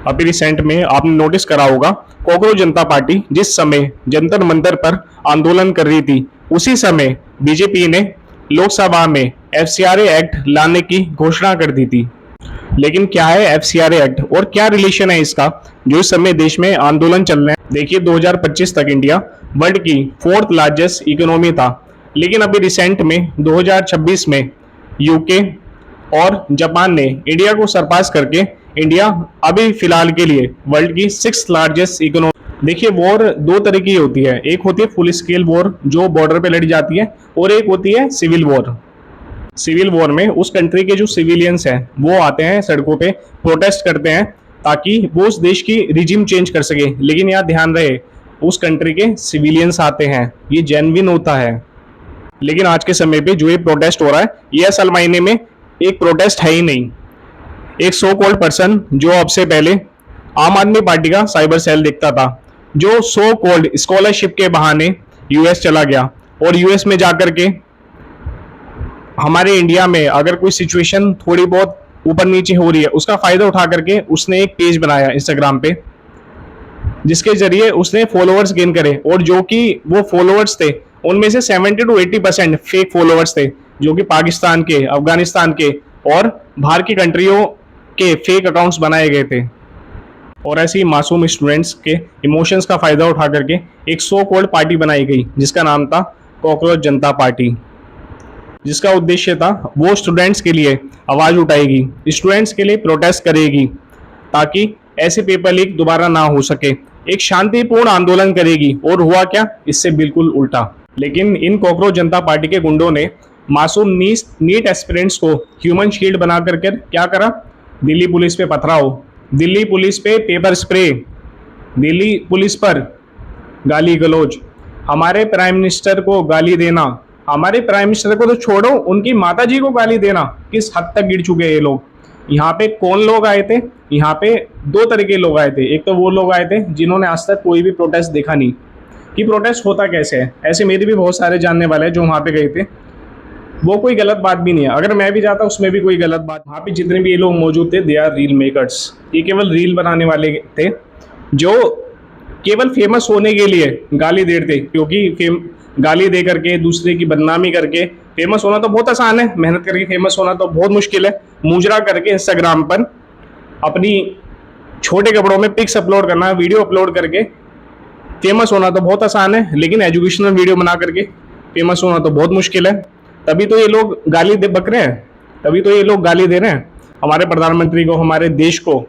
अभी रिसेंट में आपने नोटिस करा होगा, कॉकरोच जनता पार्टी जिस समय जंतर मंतर पर आंदोलन कर रही थी, उसी समय बीजेपी ने लोकसभा में एफसीआरए एक्ट लाने की घोषणा कर दी थी। लेकिन क्या है एफसीआरए एक्ट और क्या रिलेशन है इसका, जो इस समय देश में आंदोलन चल रहे हैं। देखिए 2025 तक इंडिया वर्ल्ड की 4th लार्जेस्ट इकोनॉमी था, लेकिन अभी रिसेंट में 2026 में यूके और जापान ने इंडिया को सरपास करके इंडिया अभी फिलहाल के लिए वर्ल्ड की 6th लार्जेस्ट इकोनॉमी। देखिए वॉर दो तरह की होती है, एक होती है फुल स्केल वॉर जो बॉर्डर पे लड़ी जाती है, और एक होती है सिविल वॉर। सिविल वॉर में उस कंट्री के जो सिविलियंस हैं वो आते हैं सड़कों पे, प्रोटेस्ट करते हैं ताकि वो उस देश की रिजिम चेंज कर सके। लेकिन यहाँ ध्यान रहे, उस कंट्री के सिविलियंस आते हैं, ये जेन्युइन होता है। लेकिन आज के समय पे जो ये प्रोटेस्ट हो रहा है, ये असल मायने में एक प्रोटेस्ट है ही नहीं। एक सो कॉल्ड पर्सन जो अब से पहले आम आदमी पार्टी का साइबर सेल देखता था, जो सो कॉल्ड स्कॉलरशिप के बहाने यूएस चला गया, और यूएस में जाकर के हमारे इंडिया में अगर कोई सिचुएशन थोड़ी बहुत ऊपर नीचे हो रही है, उसका फायदा उठा करके उसने एक पेज बनाया इंस्टाग्राम पे, जिसके जरिए उसने फॉलोअर्स गेन करे। और जो कि वो फॉलोअर्स थे उनमें से 70 to 80% फेक फॉलोअर्स थे, जो कि पाकिस्तान के, अफगानिस्तान के और बाहर की कंट्रियों के फेक अकाउंट्स बनाए गए थे। और ऐसे ही मासूम स्टूडेंट्स के इमोशंस का फायदा उठा करके एक सो कॉल्ड पार्टी बनाई गई जिसका नाम था कॉकरोच जनता पार्टी, जिसका उद्देश्य था वो स्टूडेंट्स के लिए आवाज उठाएगी, स्टूडेंट्स के लिए प्रोटेस्ट करेगी ताकि ऐसे पेपर लीक दोबारा ना हो सके, एक शांतिपूर्ण आंदोलन करेगी। और हुआ क्या, इससे बिल्कुल उल्टा। लेकिन इन कॉकरोच जनता पार्टी के गुंडों ने मासूम नीट एस्पिरेंट्स को ह्यूमन शील्ड बना करके क्या करा, दिल्ली पुलिस पे पथराव, दिल्ली पुलिस पे पेपर स्प्रे, दिल्ली पुलिस पर गाली गलौज, हमारे प्राइम मिनिस्टर को गाली देना, हमारे प्राइम मिनिस्टर को तो छोड़ो उनकी माता जी को गाली देना, किस हद तक गिर चुके हैं ये लोग। यहाँ पे कौन लोग आए थे, यहाँ पे दो तरह के लोग आए थे। एक तो वो लोग आए थे जिन्होंने आज तक कोई भी प्रोटेस्ट देखा नहीं कि प्रोटेस्ट होता कैसे है। ऐसे मेरे भी बहुत सारे जानने वाले हैं जो वहाँ पे गए थे, वो कोई गलत बात भी नहीं है, अगर मैं भी जाता उसमें भी कोई गलत बात। वहाँ पे जितने भी ये लोग मौजूद थे, दे आर रील मेकर्स, ये केवल रील बनाने वाले थे जो केवल फेमस होने के लिए गाली दे रहे थे। क्योंकि गाली दे करके, दूसरे की बदनामी करके फेमस होना तो बहुत आसान है, मेहनत करके फेमस होना तो बहुत मुश्किल है। मुजरा करके इंस्टाग्राम पर अपनी छोटे कपड़ों में पिक्स अपलोड करना, वीडियो अपलोड करके फेमस होना तो बहुत आसान है, लेकिन एजुकेशनल वीडियो बना करके फेमस होना तो बहुत मुश्किल है। तभी तो ये लोग गाली दे बक रहे हैं, तभी तो ये लोग गाली दे रहे हैं हमारे प्रधानमंत्री को, हमारे देश को।